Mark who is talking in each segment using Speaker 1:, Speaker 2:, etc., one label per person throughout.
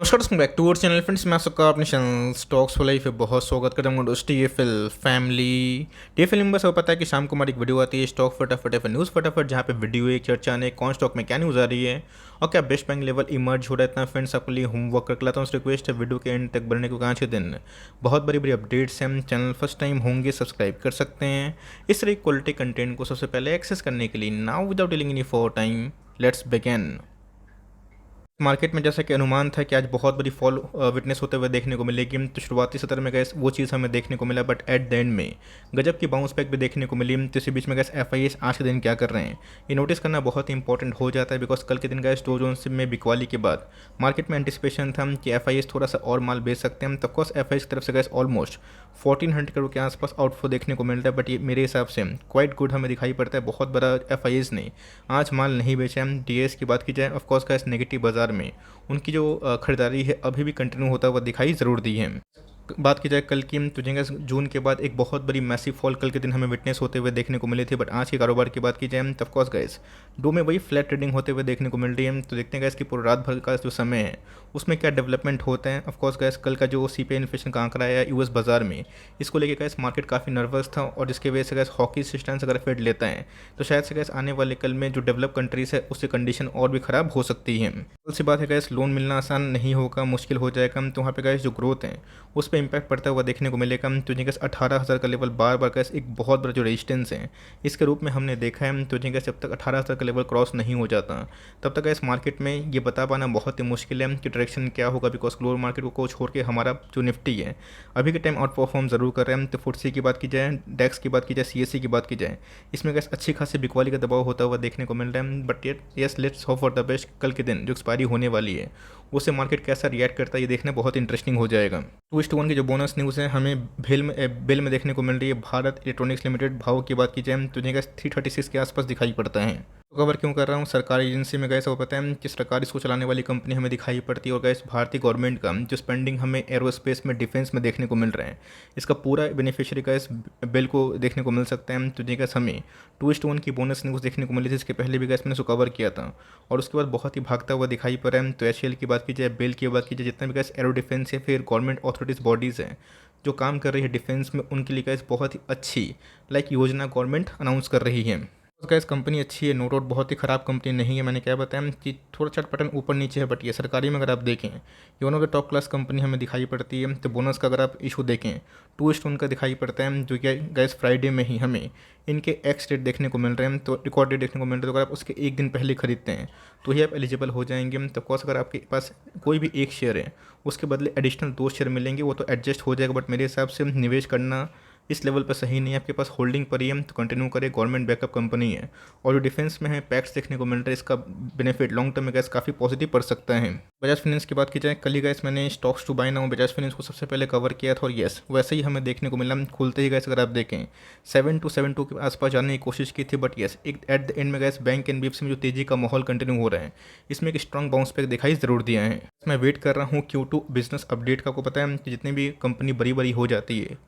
Speaker 1: नमस्कार दोस्तों, back to our channel friends. मैं आपका अपने चैनल स्टॉक्स फॉर लाइफ पे बहुत स्वागत करता हूँ दोस्तों। टीएफएल फैमिली में बस पता है कि शाम को हमारी एक वीडियो आती है स्टॉक फटाफट या फिर न्यूज़ फटाफट, जहाँ पे वीडियो एक चर्चा ने कौन स्टॉक में क्या न्यूज़ आ रही है और क्या बेस्ट बैंक लेवल इमर्ज हो रहा है। इतना फ्रेंड्स आपके लिए होमवर्क कर लाता हूँ। रिक्वेस्ट है वीडियो के एंड तक बढ़ने को 5 दिन बहुत बड़ी बड़ी अपडेट्स हैं। चैनल फर्स्ट टाइम होंगे सब्सक्राइब कर सकते हैं इस तरह क्वालिटी कंटेंट को सबसे पहले एक्सेस करने के लिए। Now without dealing any for time, let's begin. Market में जैसा कि अनुमान था कि आज बहुत बड़ी फॉल विटनेस होते हुए देखने को मिलेगी, तो शुरुआती सत्र में गैस वो चीज़ हमें देखने को मिला, बट एट द एंड में गजब की बाउंस बैक भी देखने को मिली। तो इसी बीच में गैस एफआईएस आज के दिन क्या कर रहे हैं ये नोटिस करना बहुत ही इंपॉर्टेंट हो जाता है, बिकॉज कल के दिन गैस डो जोन्स में बिकवाली के बाद मार्केट में एंटिसिपेशन था कि एफआईएस थोड़ा सा और माल बेच सकते हैं। तो ऑफकोर्स एफआईएस की तरफ से गैस ऑलमोस्ट 1400 करोड़ के आसपास आउटफ्लो देखने को मिल रहा है, बट ये मेरे हिसाब से क्वाइट गुड हमें दिखाई पड़ता है। बहुत बड़ा एफआईएस ने आज माल नहीं बेचा है। डीएस की बात की जाए, ऑफकोर्स गैस नेगेटिव बाजार में उनकी जो खरीदारी है अभी भी कंटिन्यू होता हुआ दिखाई ज़रूर दी है। बात की जाए कल की, तो जून के बाद एक बहुत बड़ी मैसिव फॉल कल के दिन हमें विटनेस होते हुए देखने को मिली थी, बट आज के कारोबार की बात की जाए तो ऑफकोर्स गैस डो में वही फ्लैट ट्रेडिंग होते हुए देखने को मिल रही है। तो देखते हैं गैस कि पूरा रात भर का जो समय है उसमें क्या डेवलपमेंट होते हैं। ऑफकोर्स गैस कल का जो सीपीआई इन्फ्लेशन का आंकड़ा आया यूएस बाजार में, इसको लेकर गैस मार्केट काफ़ी नर्वस था, और जिसकी वजह से गैस हॉकी स्टैंड अगर फेड लेता है तो शायद से गैस आने वाले कल में जो डेवलप कंट्रीज है उसकी कंडीशन और भी ख़राब हो सकती है। कल सी बात है गैस लोन मिलना आसान नहीं होगा, मुश्किल हो जाएगा। तो वहाँ पे गैस जो ग्रोथ है उस पर इंपैक्ट पड़ता हुआ देखने को मिलेगा। तो गैस 18,000 का लेवल बार बार गैस एक बहुत बड़ा जो रेजिस्टेंस है इसके रूप में हमने देखा है। तो गैस जब तक 18,000 का लेवल क्रॉस नहीं हो जाता तब तक गैस मार्केट में ये बता पाना बहुत ही मुश्किल है कि डायरेक्शन क्या होगा, बिकॉज ग्लोबल मार्केट को छोड़ के हमारा जो निफ्टी है अभी के टाइम आउट परफॉर्म जरूर कर रहे हैं। तो फुटसी की बात की जाए, डेक्स की बात की जाए, सीएससी की बात की जाए, इसमें गैस अच्छी खासी बिकवाली का दबाव होता हुआ देखने को मिल रहा है। But yes, let's hope for the best. कल के दिन जो एक्सपायरी होने वाली है उससे मार्केट कैसा रिएक्ट करता है ये देखना बहुत इंटरेस्टिंग हो जाएगा। 2:1 की जो बोनस न्यूज़ है हमें बिल में देखने को मिल रही है। भारत इलेक्ट्रॉनिक्स लिमिटेड भाव की बात की जाए तो गैस 336 के आसपास दिखाई पड़ता है। तो कवर क्यों कर रहा हूँ, सरकारी एजेंसी में गैस वो पता है कि सरकार इसको चलाने वाली कंपनी हमें दिखाई पड़ती है, और गैस भारतीय गवर्नमेंट का जो स्पेंडिंग हमें एरोस्पेस में डिफेंस में देखने को मिल रहा है इसका पूरा बेनिफिशियरी का इस बिल को देखने को मिल सकता है। तो गैस हमें 2:1 की बोनस न्यूज़ देखने को मिली थी, इसके पहले भी गैस मैंने उसको कवर किया था और उसके बाद बहुत ही भागता हुआ दिखाई पड़ रहा है। तो एचएएल की बात की जाए, बिल की बात की जाए, जितना भी गैस एरो डिफेंस या फिर गवर्नमेंट ऑथोरिटीज़ बॉडीज़ हैं जो काम कर रही है डिफेंस में, उनके लिए गैस बहुत ही अच्छी योजना गवर्नमेंट अनाउंस कर रही है। गैस कंपनी अच्छी है, नो डाउट, बहुत ही ख़राब कंपनी नहीं है। मैंने क्या बताया कि थोड़ा चटपटन ऊपर नीचे है, बट ये सरकारी में अगर आप देखें ये one of the top class company हमें दिखाई पड़ती है। तो बोनस का अगर आप इशू देखें 2:1 का दिखाई पड़ता है, जो कि गैस फ्राइडे में ही हमें इनके एक्स डेट देखने को मिल रहे हैं, तो रिकॉर्ड डेट देखने को मिल रहा है। तो अगर आप उसके एक दिन पहले खरीदते हैं तो ही आप एलिजिबल हो जाएंगे। तो ऑफकोर्स अगर आपके पास कोई भी एक शेयर है उसके बदले एडिशनल 2 शेयर मिलेंगे, वो तो एडजस्ट हो जाएगा, बट मेरे हिसाब से निवेश करना इस लेवल पर सही नहीं है। आपके पास होल्डिंग पर ही है तो कंटिन्यू करें, गवर्नमेंट बैकअप कंपनी है, और जो डिफेंस में है पैक्स देखने को मिल रहा है, इसका बेनिफिट लॉन्ग टर्म में गैस काफ़ी पॉजिटिव पड़ सकता है। बजाज फाइनेंस की बात की जाए, कल ही गैस मैंने stocks to buy now Bajaj Finance को सबसे पहले कवर किया था, और येस वैसे ही हमें देखने को मिला। खुलते ही गैस अगर आप देखें 7,272 के आसपास जाने की कोशिश की थी, बट येस एक एट द एंड में गैस बैंक एनबीएफसी में जो तेजी का माहौल कंटिन्यू हो रहा है इसमें एक स्ट्रॉन्ग बाउंस बैक दिखाई ज़रूर दिया है। मैं वेट कर रहा हूँ Q2 बिजनेस अपडेट का। आपको पता है कि जितनी भी कंपनी बड़ी बड़ी हो जाती है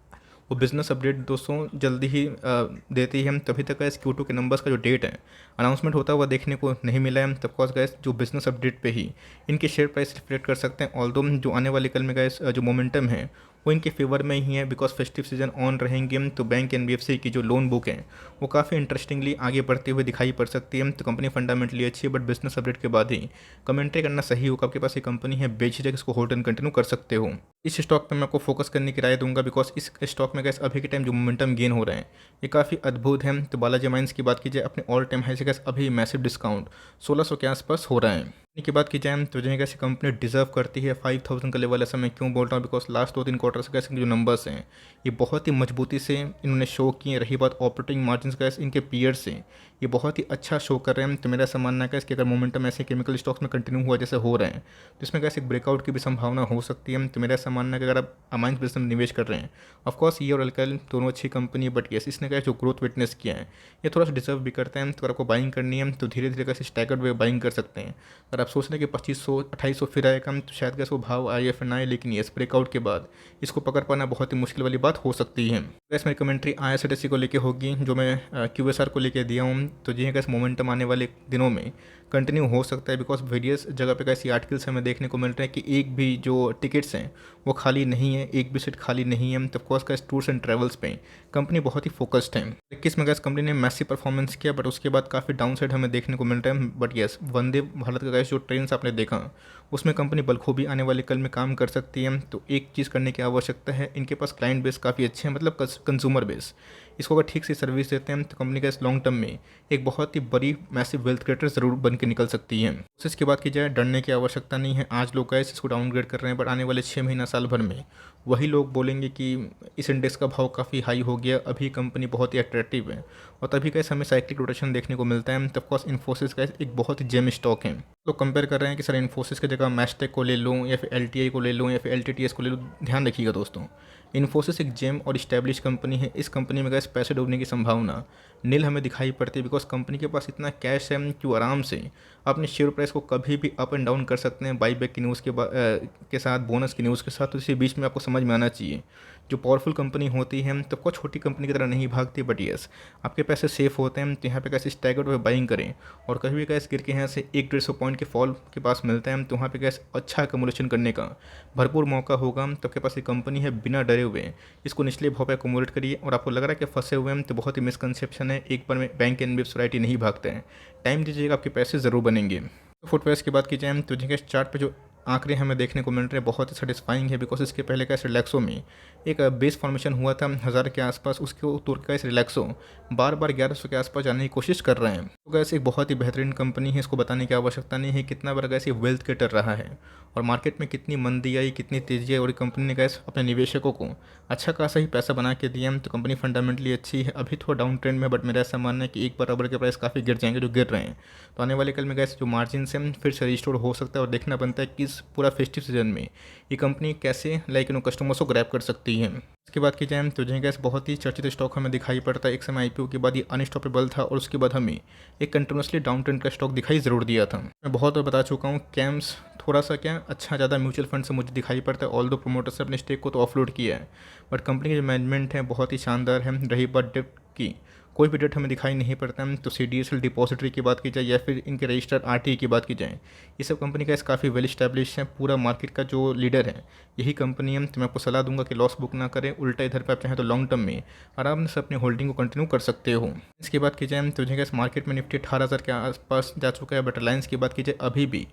Speaker 1: वो बिज़नेस अपडेट दोस्तों जल्दी ही देती है। हम तभी तक गैस Q2 के नंबर्स का जो डेट है अनाउंसमेंट होता हुआ देखने को नहीं मिला है। तब कॉज गैस जो बिज़नेस अपडेट पे ही इनके शेयर प्राइस रिफ्लेक्ट कर सकते हैं। ऑल्दो जो आने वाले कल में गैस जो मोमेंटम है वो इनके फेवर में ही है, बिकॉज फेस्टिव सीजन ऑन रहेंगे। तो बैंक एनबीएफसी की जो लोन बुक है वो काफ़ी इंटरेस्टिंगली आगे बढ़ते हुए दिखाई पड़ सकती है। तो कंपनी फंडामेंटली अच्छी है, बट बिजनेस अपडेट के बाद ही कमेंट्री करना सही होगा। आपके पास ये कंपनी है, बेच रहे इसको होल्ड एंड कंटिन्यू कर सकते हो। इस स्टॉक पे मैं आपको फोकस करने की राय दूंगा, बिकॉज इस स्टॉक में गैस अभी के टाइम जो मोमेंटम गेन हो रहे हैं ये काफ़ी अद्भुत है। तो बालाजी माइंस की बात की जाए, अपने ऑल टाइम हाई से गैस अभी मैसिव डिस्काउंट 1600 के आसपास हो रहा है। की बात की जाए तो जो कैसे कंपनी डिजर्व करती है 5,000 का लेवल। ऐसा मैं क्यों बोल रहा हूँ, बिकॉज लास्ट 2-3 क्वार्टर से कैसे जो नंबर्स हैं ये बहुत ही मजबूती से इन्होंने शो किए। रही बात ऑपरेटिंग मार्जिन का, इनके पीयर से ये बहुत ही अच्छा शो कर रहे हैं। तो मेरा ऐसा मानना है कि अगर मोमेंटम ऐसे केमिकल स्टॉक्स में कंटिन्यू हुआ जैसे हो रहे हैं तो इसमें कैसे एक ब्रेकआउट की भी संभावना हो सकती है। तो मेरा ऐसा मानना है कि अगर आप अमाइंस बिजनेस में निवेश कर रहे हैं, ऑफकोर्स ये और अल्काइल दोनों अच्छी कंपनी है, बट येस इसने क्या जो ग्रोथ विटनेस किया है ये थोड़ा सा डिजर्व भी करते हैं। तो अगर आपको बाइंग करनी है तो धीरे धीरे कैसे स्टैगर्ड वे बाइंग कर सकते हैं। अगर आप सोच रहे हैं कि 2500-2800 फिर आए कम तो शायद कैसे वो भाव आए या फिर ना आए, लेकिन ये ब्रेकआउट के बाद इसको पकड़ पाना बहुत ही मुश्किल वाली बात हो सकती है। गैस मेरी कमेंट्री IRCTC को लेके होगी, जो मैं QSR को लेके दिया हूँ। तो जी गैस मोमेंटम आने वाले दिनों में कंटिन्यू हो सकता है, बिकॉज वेरियस जगह पे ऐसी आर्टिकल्स हमें देखने को मिल रहे हैं कि एक भी जो टिकट्स हैं वो खाली नहीं है, एक भी सीट खाली नहीं है। तो of course gas tours and travels पे कंपनी बहुत ही फोकस्ड है। 21 में गैस कंपनी ने मैसिव परफॉर्मेंस किया, बट उसके बाद काफ़ी डाउन साइड हमें देखने को मिल रहा है। बट यस, वंदे भारत का गैस जो ट्रेन आपने देखा उसमें कंपनी बखूबी आने वाले कल में काम कर सकती है। तो एक चीज़ करने की आवश्यकता है, इनके पास क्लाइंट बेस काफ़ी अच्छे हैं, मतलब कंज्यूमर बेस। इसको अगर ठीक से सर्विस देते हैं तो कंपनी का इस लॉन्ग टर्म में एक बहुत ही बड़ी मैसिव वेल्थ क्रिएटर ज़रूर बन के निकल सकती है। तो इसकी बात की जाए, डरने की आवश्यकता नहीं है। आज लोग गैस इसको डाउनग्रेड कर रहे हैं, बट आने वाले 6 महीना साल भर में वही लोग बोलेंगे कि इस इंडेक्स का भाव काफ़ी हाई हो गया, अभी कंपनी बहुत ही अट्रैक्टिव है। और तभी कैसे हमें साइक्लिक रोटेशन देखने को मिलता है। तो ऑफकोर्स इन्फोसिस का एक बहुत ही जेम स्टॉक है। लोग कंपेयर कर रहे हैं कि सर इन्फोसिस की जगह मैस्टेक को ले लूँ या फिर एल को ले लूँ या फिर एल को ले लूँ। ध्यान रखिएगा दोस्तों, इन्फोसिस एक जेम और इस्टेब्लिश कंपनी है। इस कंपनी में गैस पैसे डूबने की संभावना नील हमें दिखाई पड़ती है, बिकॉज कंपनी के पास इतना कैश है कि वो आराम से अपने शेयर प्राइस को कभी भी अप एंड डाउन कर सकते हैं। बाईबैक की न्यूज़ के साथ, बोनस की न्यूज़ के साथ। तो इसी बीच में आपको समझ में आना चाहिए, जो पावरफुल कंपनी होती है तो कोई छोटी कंपनी की तरह नहीं भागती, बट यस आपके पैसे सेफ होते हैं। तो यहाँ पे कैसे स्टैगर्ड वे बाइंग करें, और कभी भी कैसे गिर के यहाँ से 100-150 पॉइंट के फॉल के पास मिलता है तो वहाँ पे कैसे अच्छा एकमुलेशन करने का भरपूर मौका होगा। तो आपके पास एक कंपनी है, बिना डरे हुए इसको निचले भाव पे एकमुलेट करिए। और आपको लग रहा है कि फंसे हुए हैं तो बहुत ही मिसकंसेप्शन है, एक बार में बैंक एनबीएफसी सोसाइटी नहीं भागते हैं। टाइम दीजिएगा, आपके पैसे ज़रूर बनेंगे। फुटवेयर्स की बात की जाए तो जिनके चार्ट पे जो आंकड़े हमें देखने को मिल रहे हैं बहुत ही सेटिस्फाइंग है, बिकॉज इसके पहले का इस रिलैक्सो में एक बेस फॉर्मेशन हुआ था 1000 के आसपास, उसके तोड़ का इस रिलैक्सो बार बार 1100 के आसपास जाने की कोशिश कर रहे हैं। तो गैस एक बहुत ही बेहतरीन कंपनी है, इसको बताने की आवश्यकता नहीं है कितना बार गैस ये वेल्थ क्रिएटर रहा है और मार्केट में कितनी मंदी आई, कितनी तेजी आई, और कंपनी ने गैस अपने निवेशकों को अच्छा खासा ही पैसा बना के दिया। तो कंपनी फंडामेंटली अच्छी है, अभी थोड़ा डाउन ट्रेंड में, बट मेरा ऐसा मानना है कि एक बार रबर के प्राइस काफ़ी गिर जाएंगे जो गिर रहे हैं। तो आने वाले कल में गैस जो मार्जिन से फिर से रिस्टोर हो सकता है, और देखना बनता है कि इस पूरा फेस्टिव सीजन में ये कंपनी कैसे कस्टमर्स को ग्रैब कर सकती है। इसके बाद की जाए तो गैस बहुत ही चर्चित स्टॉक हमें दिखाई पड़ता है। एक समय आईपीओ के बाद ये अनस्टॉपेबल था, और उसके बाद हमें एक कंटिन्यूसली डाउन ट्रेंड का स्टॉक दिखाई ज़रूर दिया था। मैं बहुत बार बता चुका हूँ, कैम्स थोड़ा सा क्या अच्छा ज़्यादा म्यूचुअल फंड से मुझे दिखाई पड़ता है। ऑल दो प्रोमोटर्स ने अपने स्टेक को तो ऑफलोड किया है, बट कंपनी की जो मैनेजमेंट है बहुत ही शानदार है। रही बात डेट की, कोई भी डेट हमें दिखाई नहीं पड़ता है। तो CDSL डिपॉजिटरी की बात की जाए या फिर इनके रजिस्टर्ड RTA की बात की जाए, ये सब कंपनी का काफ़ी वेल स्टैब्लिश है। पूरा मार्केट का जो लीडर है यही कंपनी है। तो मैं आपको सलाह दूंगा कि लॉस बुक ना करें, उल्टा इधर पर आप चाहें तो लॉन्ग टर्म में आराम से अपनी होल्डिंग को कंटिन्यू कर सकते हो। इसकी बात की जाए तो इस मार्केट में निफ्टी 18,000 के आसपास जा चुका है, बट रिलायंस की बात की जाए अभी भी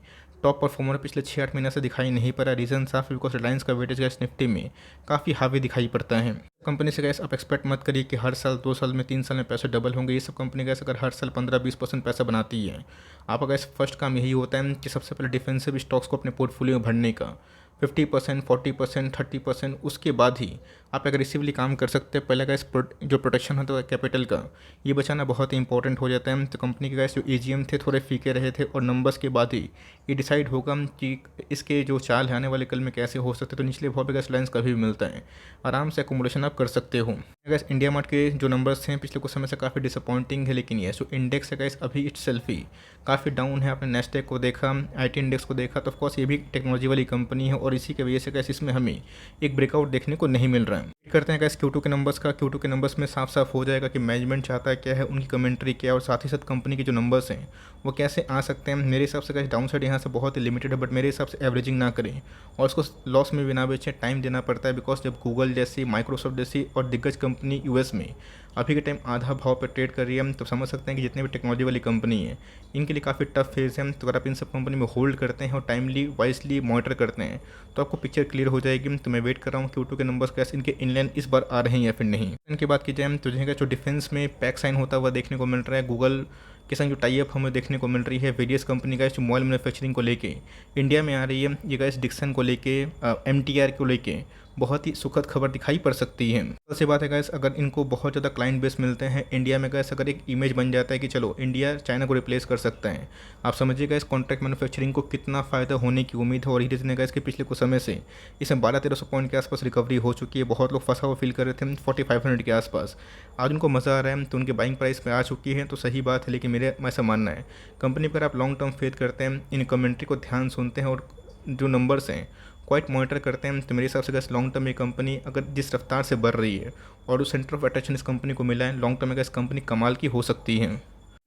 Speaker 1: टॉप परफॉर्मर पिछले 6-8 महीने से दिखाई नहीं पड़ा। रीज़न साफ है, बिकॉज रिलायंस का वेटेज गैस निफ्टी में काफ़ी हावी दिखाई पड़ता है। कंपनी से गैस आप एक्सपेक्ट मत करिए कि हर साल 2 साल में 3 साल में पैसे डबल होंगे। ये सब कंपनी गैस अगर हर साल 15-20% पैसा बनाती है, आप अगर फर्स्ट काम यही होता है कि सबसे पहले डिफेंसिव स्टॉक्स को अपने पोर्टफोलियो में भरने का 50%, 40%, 30%, उसके बाद ही आप एग्रेसिवली काम कर सकते हैं। पहले गैस जो प्रोटेक्शन होता है कैपिटल का, ये बचाना बहुत ही इंपॉर्टेंट हो जाता है। तो कंपनी के गैस जो AGM थे थोड़े फीके रहे थे, और नंबर्स के बाद ही ये डिसाइड होगा कि इसके जो चाल है आने वाले कल में कैसे हो सकते हैं। तो निचले भाव पे गैस लाइन्स कभी भी मिलता है, आराम से एकोमोडेशन आप कर सकते हो। गैस इंडिया मार्ट के जो नंबर्स हैं पिछले कुछ समय से काफ़ी डिसअपॉइंटिंग है, लेकिन ये जो इंडेक्स है गैस अभी इटसेल्फ ही काफ़ी डाउन है। आपने नेस्टेक को देखा, IT इंडेक्स को देखा, तो ऑफकोर्स ये भी टेक्नोलॉजी वाली कंपनी है, और इसी की वजह से गैस इसमें हमें एक ब्रेकआउट देखने को नहीं मिल रहा है। करते हैं गैस Q2 के नंबर्स का। Q2 के नंबर्स में साफ साफ हो जाएगा कि मैनेजमेंट चाहता है क्या है, उनकी कमेंट्री क्या है, और साथ ही साथ कंपनी के जो नंबर्स हैं वो कैसे आ सकते हैं। मेरे हिसाब से गैस डाउन साइड यहाँ से बहुत ही लिमिटेड है, बट मेरे हिसाब से एवरेजिंग ना करें और उसको लॉस में भी ना बेचें। टाइम देना पड़ता है, बिकॉज जब गूगल जैसी, माइक्रोसॉफ्ट जैसी और दिग्गज कंपनी US में अभी के टाइम आधा भाव पर ट्रेड कर रही है, तो समझ सकते हैं कि जितने भी टेक्नोलॉजी वाली कंपनी है इनके लिए काफ़ी टफ फेज़ है। तो अगर आप इन सब कंपनी में होल्ड करते हैं और टाइमली वाइजली मॉनिटर करते हैं तो आपको पिक्चर क्लियर हो जाएगी। तो मैं वेट कर रहा हूँ Q2 के नंबर्स कैसे इनके इनलाइन इस बार आ रहे हैं या फिर नहीं। इनकी बात की जाए तो जो डिफेंस में पैक साइन होता हुआ देखने को मिल रहा है। गूगल के संग जो टाई अप हमें देखने को मिल रही है वेरियस कंपनी का जो मोबाइल मैन्युफैक्चरिंग को लेके इंडिया में आ रही है, ये गैस डिक्सन को लेके MTR को लेके बहुत ही सुखद खबर दिखाई पड़ सकती है। सबसे बात है गैस, अगर इनको बहुत ज़्यादा क्लाइंट बेस मिलते हैं इंडिया में गैस, अगर एक इमेज बन जाता है कि चलो इंडिया चाइना को रिप्लेस कर सकता है, आप समझिएगा इस कॉन्ट्रैक्ट मैन्युफैक्चरिंग को कितना फ़ायदा होने की उम्मीद है। और ही ने गैस के पिछले कुछ समय से इसमें 1200-1300 पॉइंट के आसपास रिकवरी हो चुकी है। बहुत लोग फंसा हुआ फील कर रहे थे 4500 के आसपास, आज उनको मज़ा आ रहा है, तो उनके बाइंग प्राइस पे आ चुकी है, तो सही बात है। लेकिन मेरे ऐसा मानना है कंपनी पर आप लॉन्ग टर्म फेथ करते हैं, इन कमेंट्री को ध्यान सुनते हैं और जो नंबर्स हैं क्वाइट मॉनिटर करते हैं, तो मेरे हिसाब से गैस लॉन्ग टर्म ये कंपनी अगर जिस रफ्तार से बढ़ रही है और उस सेंटर ऑफ अटेंशन इस कंपनी को मिला है, लॉन्ग टर्म में गैस कंपनी कमाल की हो सकती है।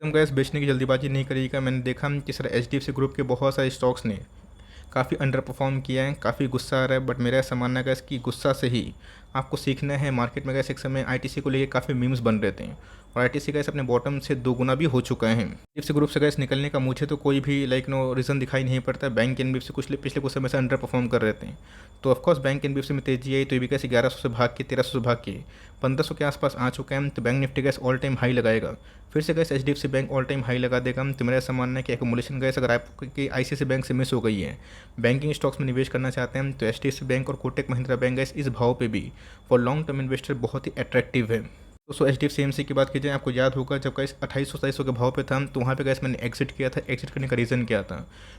Speaker 1: हम गैस बेचने की जल्दीबाजी नहीं करिएगा। मैंने देखा कि सर एचडीएफसी ग्रुप के बहुत सारे स्टॉक्स ने काफ़ी अंडर परफॉर्म किया है, काफ़ी गुस्सा आ रहा है, बट मेरा ऐसा मानना है गैस कि गुस्सा से ही आपको सीखना है। मार्केट में गैस एक समय आईटीसी को लेकर काफ़ी मीम्स बन रहे थे और आईटीसी गैस अपने बॉटम से 2 गुना भी हो चुका है। एनबीएफसी ग्रुप से गैस निकलने का मुझे तो कोई भी नो रीज़न दिखाई नहीं पड़ता। बैंक एनबीएफसी पिछले कुछ समय से अंडर परफॉर्म कर रहे थे, तो ऑफकोर्स बैंक एनबीएफसी में तेजी आई तो ये भी गैस 1100 से भाग के 1300 से भाग के 1500 के आसपास आ चुका है। तो bank Nifty gas all time high लगाएगा, फिर से gas HDFC bank all time high लगा देगा। तो मेरा ऐसा मानना है कि एकोमुलेशन गैस अगर आपकी आईसीआईसीआई बैंक से मिस हो गई है, बैंकिंग स्टॉक्स में निवेश करना चाहते हैं, तो एचडीएफसी बैंक और कोटक महिंद्रा बैंक गैस इस भाव पे भी फॉर लॉन्ग टर्म इन्वेस्टर बहुत ही अट्रैक्टिव है। दोस्तों एचडीएफसी एमसी की बात की जाए, आपको याद होगा जब गैस 2800-2700 के भाव पे था, तो वहाँ पे गैस मैंने एग्जिट किया था। एग्जिट करने का रीज़न क्या था?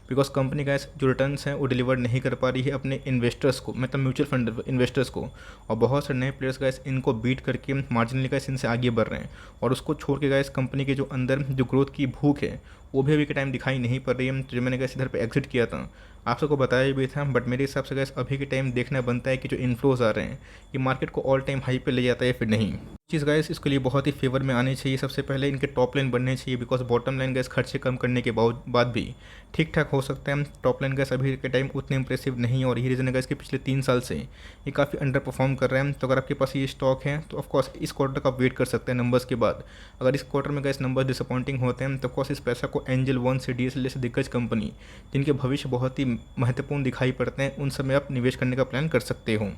Speaker 1: बिकॉज कंपनी गैस जो रिटर्न्स हैं वो डिलीवर नहीं कर पा रही है अपने इन्वेस्टर्स को, मतलब म्यूचुअल फंड इन्वेस्टर्स को, और बहुत सारे नए प्लेयर्स गैस इनको बीट करके मार्जिनली गैस इनसे आगे बढ़ रहे हैं, और उसको छोड़ के गैस कंपनी के जो अंदर जो ग्रोथ की भूख है वो भी अभी के टाइम दिखाई नहीं पड़ रही है। तो जो मैंने गैस इधर पे एग्जिट किया था, आप सबको बताया भी था, बट मेरे हिसाब से गैस अभी के टाइम देखना बनता है कि जो इन्फ्लोज आ रहे हैं ये मार्केट को ऑल टाइम हाई पे ले जाता है फिर नहीं। चीज़ गैस इसके लिए बहुत ही फेवर में आनी चाहिए। सबसे पहले इनके टॉप लाइन बनने चाहिए, बिकॉज बॉटम लाइन गैस खर्चे कम करने के बाद भी ठीक ठाक हो सकता है। टॉप लाइन गैस अभी के टाइम उतने इंप्रेसिव नहीं है, और यही रीज़न है गैस कि पिछले 3 साल से ये काफ़ी अंडर परफॉर्म कर रहे हैं। तो अगर आपके पास ये स्टॉक है तो ऑफकोर्स इस क्वार्टर का वेट कर सकते हैं नंबर्स के बाद। अगर इस क्वार्टर में गैस नंबर डिसअपॉइंटिंग होते हैं तो ऑफकोर्स इस पैसा को एंजल वन से डीएसएल से दिग्गज कंपनी जिनके भविष्य बहुत ही महत्वपूर्ण दिखाई पड़ते हैं, उन सब में आप निवेश करने का प्लान कर सकते हो।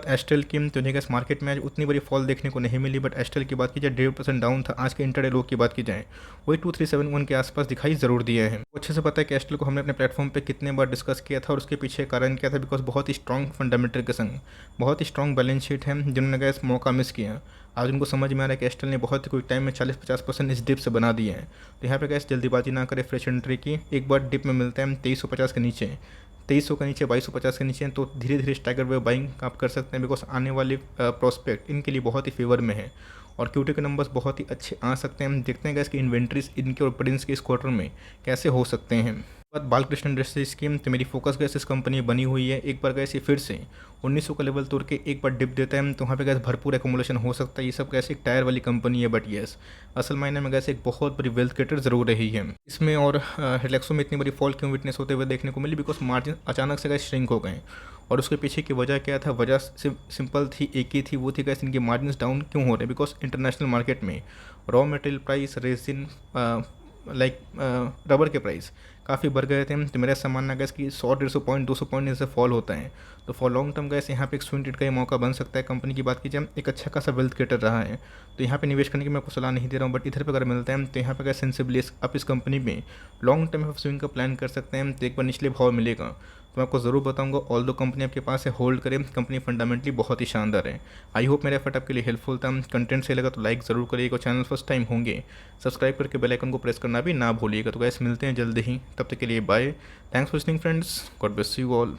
Speaker 1: एस्ट्रल की तो गैस मार्केट में आज उतनी बड़ी फॉल देखने को नहीं मिली, बट एस्ट्रल की बात की जाए 1.5% डाउन था। आज के इंटरडे लो की बात की जाए वही 2371 के आसपास दिखाई ज़रूर दिए हैं। अच्छे से पता है कि एस्ट्रल को हमने अपने प्लेटफॉर्म पे कितने बार डिस्कस किया था और उसके पीछे कारण क्या था। बिकॉज बहुत ही स्ट्रॉन्ग फंडामेंटल के संग बहुत ही स्ट्रॉन्ग बैलेंस शीट है, जिन्होंने गैस मौका मिस किया। आज उनको समझ में आ रहा है कि एस्ट्रल ने बहुत ही कोई टाइम में 40-50% इस डिप से बना दिए हैं। तो यहाँ पे गैस जल्दीबाजी ना करे, फ्रेश एंट्री की। एक बार डिप में मिलता है 2350 के नीचे, 2300 के नीचे, 2250 के नीचे, तो धीरे धीरे स्टैगर वे बाइंग आप कर सकते हैं। बिकॉज आने वाले प्रोस्पेक्ट इनके लिए बहुत ही फेवर में है और क्यूटी के नंबर्स बहुत ही अच्छे आ सकते हैं। हम देखते हैं गैस कि इन्वेंट्रीज इनके और प्रिंस के इस क्वार्टर में कैसे हो सकते हैं। बालकृष्ण इंडस्ट्री स्कीम तो मेरी फोकस गैस इस कंपनी बनी हुई है। एक बार गैस ये फिर से 1900 का लेवल तोड़ के एक बार डिप देता है, तो वहाँ पे गैस भरपूर एकोमुलेशन हो सकता है। ये सब गैस एक टायर वाली कंपनी है, बट येस असल मायने में गैस एक बहुत बड़ी वेल्थ क्रिएटर ज़रूर रही है इसमें। और रिलैक्सो में इतनी बड़ी फॉल क्यों विटनेस होते हुए देखने को मिली? बिकॉज मार्जिन अचानक से गैस श्रिंक हो गए, और उसके पीछे की वजह क्या था? वजह सिंपल थी, एक ही थी, वो थी गैस इनके मार्जिन डाउन क्यों हो रहे हैं। बिकॉज इंटरनेशनल मार्केट में raw material price, resin, like rubber के प्राइस काफ़ी बढ़ गए थे। तो मेरा ऐसा मानना गैस कि 100-150 पॉइंट, 200 पॉइंट जैसे फॉल होता है, तो फॉर लॉन्ग टर्म गैस यहाँ पे एक स्विंग ट्रेड का ये मौका बन सकता है। कंपनी की बात की जाए एक अच्छा खासा वेल्थ क्रिएटर रहा है, तो यहाँ पे निवेश करने की मैं आपको सलाह नहीं दे रहा हूँ, बट इधर पे अगर मिलता है तो यहाँ पे गैस सेंसिबली आप इस कंपनी में लॉन्ग टर्म स्विंग का प्लान कर सकते हैं। तो एक बार निचले भाव मिलेगा तो मैं आपको ज़रूर बताऊंगा। ऑल दो कंपनी आपके पास है, होल्ड करें, कंपनी फंडामेंटली बहुत ही शानदार है। आई होप मेरा एफर्ट आपके लिए हेल्पफुल था। कंटेंट सही लगा तो लाइक ज़रूर करिएगा, चैनल फर्स्ट टाइम होंगे सब्सक्राइब करके बेल आइकन को प्रेस करना भी ना भूलिएगा। तो गैस मिलते हैं जल्दी ही, तब तक के लिए bye. Thanks for listening friends, God bless you all.